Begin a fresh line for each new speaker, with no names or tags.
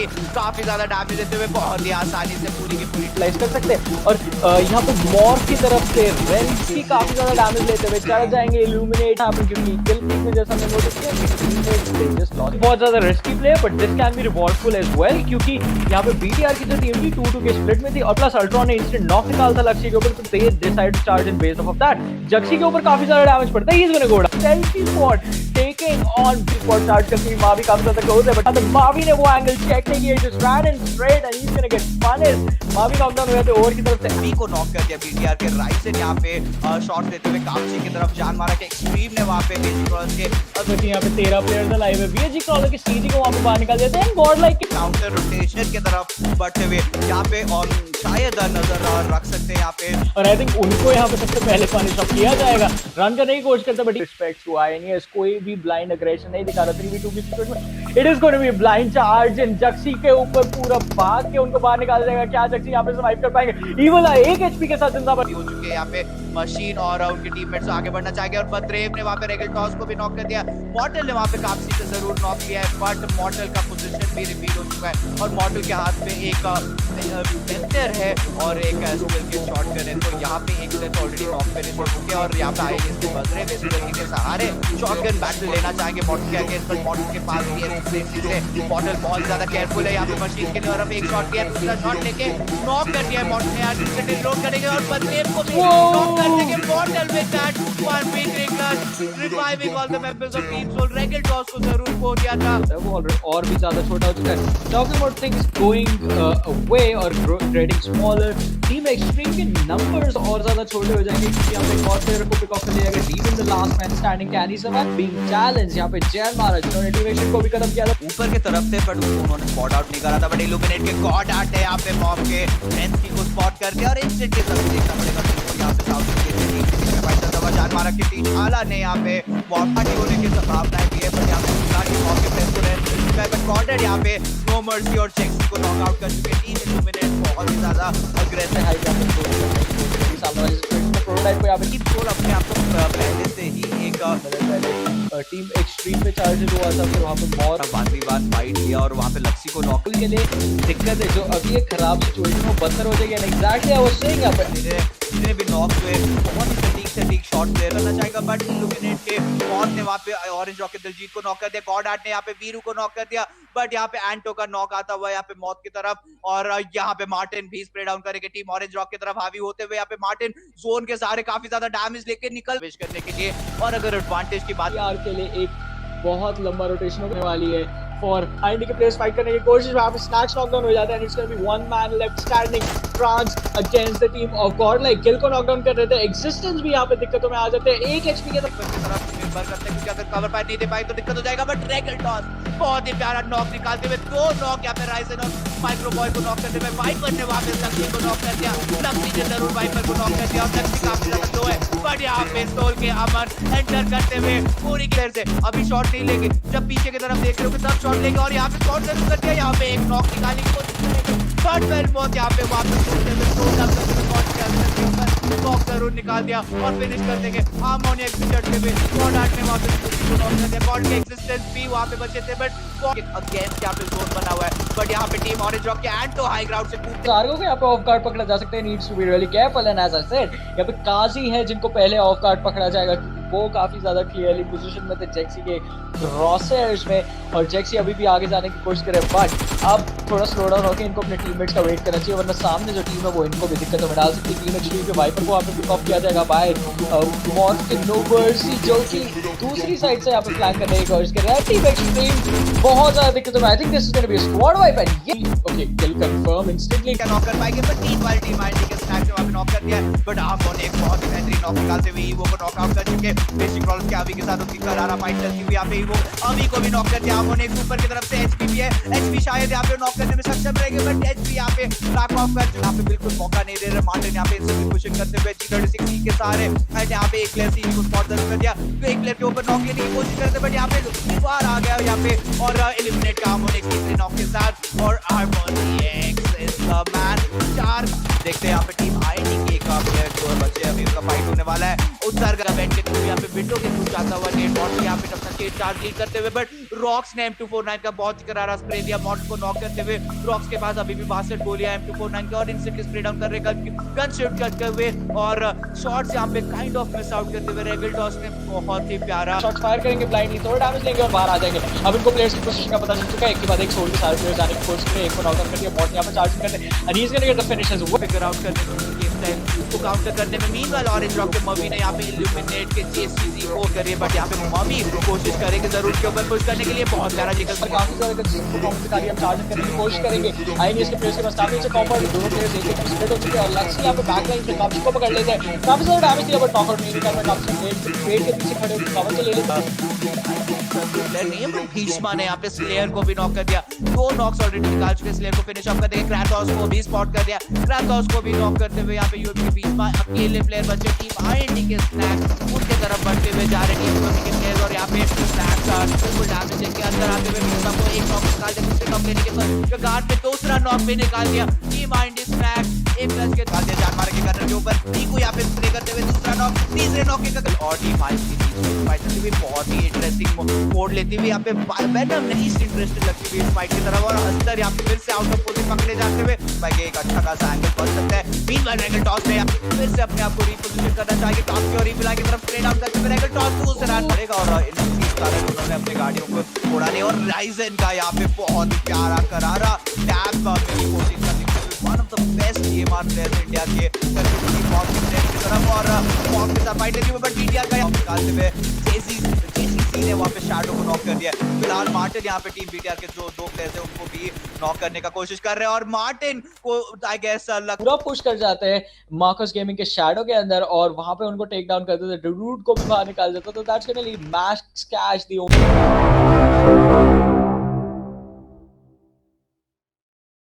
भी काफी ज्यादा डैमेज देते हुए बहुत ही आसानी से पूरी की पूरी
यूटिलाइज कर सकते हैं। और यहाँ पे मॉर्फ की तरफ से रेंस की काफी ज्यादा डैमेज लेते हुए चढ़ जाएंगे इल्यूमिनेट यहाँ पे, क्योंकि किल पीक में जैसा हमने नोटिस किया बहुत ज्यादा risky play, but this can be rewardful as well, क्योंकि यहाँ पे बीटीआर की जो टीम थी 2-2 के स्प्लिट में थी और प्लस अल्ट्रॉन ने इंस्टेंट नॉक निकाला था लक्ष्य के ऊपर, तो they decide to charge in base of that. जक्सी के ऊपर काफी ज्यादा डैमेज पड़ता है, he is gonna go down. Selfie squad taking on squad charge करके मावी काफी ज्यादा क्लोज है, बट मावी ने वो एंगल चेक नहीं किया, just run in straight and he is gonna get punished. Mavi knockdown हुए थे ओवर की तरफ से,
बी को नॉक कर दिया बीटीआर के। राइजन यहाँ पे शॉट देते हुए कामची की तरफ जान मारा के एक्सट्रीम ने वहाँ पे बीजी क्रॉस के
क्योंकि यहाँ पे 13 प्लेयर्स लाइव है, बीजी क्रॉलर के सीजी को वहाँ पे बाहर निकाल देते हैं गॉड लाइक
काउंटर रोटेशन की तरफ बढ़ते हुए यहाँ पे और शायद नजर रख सकते हैं यहाँ पे।
और आई थिंक उनको यहाँ पे सबसे पहले पनिश अप किया जाएगा। रन करने की कोशिश करता है, बट रिस्पेक्ट टू आईएनएस कोई भी ब्लाइंड एग्रेशन नहीं दिखा रहा 3v2 की सिचुएशन में। It is going to be blind charge in जक्सी के ऊपर, पूरा भाग के उनको बाहर निकाल जाएगा। क्या जक्सी यहाँ पे सर्वाइव कर पाएंगे? ईवल 1 एचपी के साथ जिंदा
हो चुके हैं यहाँ पे मशीन और उनके टीममेट्स आगे बढ़ना चाहेंगे और बद्रेव ने वहाँ पे रेगल टॉस को भी नॉक कर दिया। मॉर्टल ने वहाँ पे काफी से जरूर नॉक किया है, बट मॉर्टल का पोजीशन भी रिपीट हो चुका है और मॉर्टल के हाथ में एक वेक्टर है और एक स्किल के शॉटगन है, तो यहाँ पे एक सेट ऑलरेडी नॉक फिनिश हो चुके हैं और यहाँ पे आईएनएस के बद्रेव इस गलती के सहारे शॉटगन बैटल लेना चाहेंगे मॉर्टल के अगेंस्ट, पर मॉर्टल के पास भी है। मॉर्टल बहुत ज्यादा केयरफुल है यहाँ पे मशीन के लिए और अब एक शॉट किया, दूसरा शॉट लेके नॉक कर दिया है मॉर्टल ने। यार रिलोड करेंगे और बद्रेव को भी नॉक कर देंगे Mortal with that one victory clutch reviving all the members of team Soul. Regaltos को जरूर खो दिया था,
वो और भी ज्यादा छोटा हो चुका है। Talking about things going away और गेटिंग स्मॉलर, टीम एक्सट्रीम के नंबर्स और ज्यादा छोटे हो जाएंगे, क्योंकि यहाँ पे एक और प्लेयर को पिक ऑफ कर लिया गया। Deep in the last man standing can he survive being challenge. यहाँ पे जैन मारा जिन्होंने एलिमिनेशन को भी खत्म किया था
ऊपर की तरफ से, बट उन्होंने स्पॉट आउट नहीं करा था, बट इल्यूमिनेट के गॉड आर्ट है यहाँ पे मॉब के रेंसी को स्पॉट कर दिया और इंस्टेंट के तरफ देखना पड़ेगा यहाँ पे साउथ के जान मारा के टीम आला ने यहाँ पे वॉकआउट होने की संभावनाएं भी है, पर यहाँ पे मॉब के प्लेयर को रेंस बट कॉर्नर यहाँ पे नो मर्सी और चेक्सी को नॉक आउट कर चुके। टीम इल्यूमिनेट बहुत ही ज्यादा अग्रेसिव हाई प्रोटोटाइप को यहाँ पे टीम अपने आप को पहले से ही एक
टीम एक्सट्रीम पे चार्जेस हुआ था, फिर वहाँ पे बहुत
1v1 फाइट किया और वहाँ पे लक्सी को नॉक
के लिए दिक्कत है, जो अभी एक खराब सिचुएशन में बदतर हो जाएगी। एग्जैक्टली आई वाज सेइंग यहाँ पे
जितने भी नॉक हुए बहुत ही सटीक शॉट प्लेयर करना चाहेगा, बट इल्यूमिनेट के मॉन ने वहाँ पे ऑरेंज रॉकेट दिलजीत को नॉक कर दिया। गॉड आर्ट ने यहाँ पे वीरू को नॉक कर दिया, बट यहाँ पे एंटो का नॉक आता हुआ यहाँ पे मौत की तरफ और यहाँ पे मार्टिन भी स्प्रे डाउन करेंगे टीम ऑरेंज रॉक की तरफ हावी होते हुए। यहाँ पे मार्टिन जोन के सहारे काफी ज्यादा डैमेज लेके निकल विश करने के लिए, और अगर एडवांटेज की बात
यार के लिए एक बहुत लंबा रोटेशन होने वाली है और आईडी के प्लेयर्स फाइट करने की कोशिश में यहाँ पे स्नैक्स नॉकडाउन हो जाता है and it's gonna be one man left standing trans against the team of Godlike. Kill को नॉकडाउन कर रहे थे, एग्जिस्टेंस भी यहाँ पे दिक्कतों में आ जाते हैं। 1 एचपी के तरफ
निर्भर करते हैं, क्योंकि अगर कवर फाइट नहीं दे पाए तो दिक्कत हो जाएगा, बट रेगल टॉस बहुत ही प्यारा नॉक निकालते हुए 2 नॉक यहाँ पे राइजन और माइक्रो बॉय को नॉक करते हुए वाइपर ने वहाँ पे लक्ष्मी को नॉक कर दिया। लक्ष्मी ने जरूर वाइपर को नॉक कर दिया और लक्ष्मी काफी ज्यादा लो है, बट यहाँ पे सोल के अमन एंटर करते हुए पूरी क्लियर से अभी शॉट नहीं लेंगे, जब पीछे की तरफ देख रहे हो तब शॉट लेंगे और यहाँ पे शॉट जरूर कर दिया। यहाँ पे एक नॉक निकालने की कोशिश करेंगे, बट वेल बहुत यहाँ पे वापस नॉक जरूर निकाल दिया और फिनिश कर देंगे। हार्मोनियस भी चढ़ते हुए गॉड आर्ट ने वापस नॉक कर दिया। गॉड के एक्सिस्टेंस भी वहाँ पे बचे थे, बट अगेंस्ट यहाँ पे जोन बना हुआ है, बट यहाँ पे टीम ऑरेंज रॉक के एंटो हाई ग्राउंड से
कार्गो को यहाँ पे ऑफ गार्ड पकड़ा जा सकता है। Needs to be really careful and as I said यहाँ पे काजी है जिनको पहले ऑफ गार्ड पकड़ा जाएगा, वो काफी ज्यादा क्लियरली पोजीशन में थे जेक्सी के क्रॉसर्स में और जेक्सी अभी भी आगे जाने की कोशिश करे, बट अब थोड़ा स्लो डाउन होकर इनको अपने टीममेट्स का वेट करना चाहिए, वरना सामने जो टीम है वो इनको भी दिक्कतों में डाल सकती है। टीम एक्सट्रीम के वाइपर को यहाँ पे पिक ऑफ किया जाएगा बाय मॉर्फ के नोबर्सी, जो कि दूसरी साइड से यहाँ पे फ्लैंक करने की कोशिश कर रहा है। टीम एक्सट्रीम बहुत ज्यादा दिक्कतों में, I think this is gonna be a squad wipe and ये ओके किल कंफर्म इंस्टेंटली
क्या नॉक कर पाएंगे, पर टीम वाली टीम आईडी के स्नैक ने वहाँ पे नॉक कर दिया है, बट आप ने एक बहुत ही बेहतरीन नॉक निकालते हुए ईवो को नॉक आउट कर चुके। बेसिक रॉल्स के अभी के साथ उनकी करारा फाइट चलती हुई यहाँ पे ईवो अभी को भी नॉक कर दिया। आपने एक ऊपर की तरफ से एचपी भी है, एचपी शायद यहाँ पे नॉक करने में सक्षम रहेंगे, बट एचपी यहाँ पे बैक ऑफ कर यहाँ पे बिल्कुल मौका नहीं दे रहे। मार्टिन यहाँ पे इंस्टेंट पुशिंग करते हुए G36 के सहारे एंड यहाँ पे एक प्लेयर सीधी को स्पॉट कर दिया, तो एक प्लेयर के ऊपर नॉक लेने की कोशिश करते, बट यहाँ पे बाहर आ गया यहाँ पे और एलिमिनेट का हमने एक तीसरे नॉक के साथ और हार्मोनियस इज द मैन। 4 देखते हैं यहाँ पे टीम आईडी के एक प्लेयर जो बचे अभी उनका फाइट होने वाला है। उत्तर का बैठ के यहाँ पे विंडो के थ्रू जाता हुआ नेट मॉडल यहाँ पे अपना स्टेट चार्ज लीड करते हुए, बट रॉक्स ने M249 का बहुत ही करारा स्प्रे दिया मॉडल को नॉक करते हुए। रॉक्स के पास अभी भी 62 गोलियां M249 के और इंस्टेंटली स्प्रे डाउन कर रहे गन शूट करते हुए और शॉट्स यहाँ पे काइंड ऑफ मिस आउट करते हुए रेगल टॉस ने बहुत ही प्यारा
शॉट फायर करेंगे ब्लाइंडली, थोड़ा डैमेज लेंगे और बाहर आ जाएंगे। अब इनको प्लेयर्स की पोजीशन का पता चल चुका है, एक के बाद एक सोल के सारे प्लेयर्स आने की कोशिश करें, एक को नॉक कर दिया, बॉट यहां पर चार्जिंग करते हैं and he is gonna get the finishers. वो
फिगर आउट करने की गेम टाइम को काउंटर करने में मीनवाइल ऑरेंज रॉक के मवी ने यहाँ पे इल्यूमिनेट के जेसीजी को करिए, बट यहाँ पे मवी कोशिश करेंगे जरूर के ऊपर पुश करने के लिए। बहुत प्यारा जिगल
पर काफी ज्यादा जिनको काउंटर कर हम चार्जिंग करने की कोशिश करेंगे। आएंगे इसके प्लेयर्स के पास काफी अच्छे कॉम्बो, दोनों प्लेयर्स एक एक स्प्लिट हो चुके हैं और लक्ष्य यहां पे बैकलाइन से काफी को पकड़ लेते हैं, काफी ज्यादा डैमेज दिया बट नॉकआउट नहीं कर पाए। काफी पेड़ के पीछे खड़े होकर कवर से ले लेते हैं।
भीष्मा ने यहाँ पे स्लेयर को भी नॉक कर दिया, 2 नॉक्स ऑलरेडी निकाल चुके, स्लेयर को फिनिश ऑफ कर देंगे। क्रैथोस को भी स्पॉट कर दिया, क्रैथोस को भी नॉक करते हुए यहाँ पे यूएफसी भीष्मा अकेले प्लेयर बचे। टीम आईएनडी के स्नैक उनके तरफ बढ़ते हुए जा रहे टीम के प्लेयर्स और यहाँ पे स्नैक का बिल्कुल डैमेज देके अंदर आते हुए भीष्मा को एक नॉक निकाल दिया, दूसरे नॉक लेने के बाद गार्ड ने दूसरा नॉक भी निकाल दिया। टीम आईएनडी स्नैक एक प्लस के डाल दिया जान मार के करने के ऊपर टीकू यहाँ पे स्प्रे करते हुए दूसरा नॉक, तीसरे नॉक के और टीम आईएनडी फाइट भी बहुत ही इंटरेस्टिंग मोड लेती हुई यहाँ पे वेनम ने लीस्ट इंटरेस्टेड लगती हुई इस फाइट की तरफ और अंदर यहाँ पे फिर से आउट ऑफ पोजीशन पकड़े जाते हुए भाई एक अच्छा खासा एंगल पड़ सकता है। मीनवाइल रेगल टॉस ने फिर से अपने आप को रीपोजिशन करना चाहिए टॉप की और रिप्लाई की तरफ स्ट्रेट आउट करते हुए रेगल टॉस दूसरा रन पड़ेगा और इस कारण उन्होंने अपनी गाड़ियों को उड़ाने और राइजन का यहाँ पे बहुत ही प्यारा करारा टैप मेरी कोशिश करनी one of the best EMR players India के की तरफ और मॉक के साथ फाइट लेती हुई बट BTR का निकालते हुए जेसीसी ने वहां पे शैडो को नॉक कर दिया। फिलहाल मार्टिन यहाँ पे टीम BTR के जो 2 प्लेयर्स हैं उनको भी नॉक करने का कोशिश कर रहे हैं और मार्टिन को आई गेस
पूरा पुश कर जाते हैं मार्कस गेमिंग के शैडो के अंदर और वहां पे उनको टेक डाउन कर देते हैं, डरूड को भी बाहर निकाल देता, तो that's gonna leave max cash the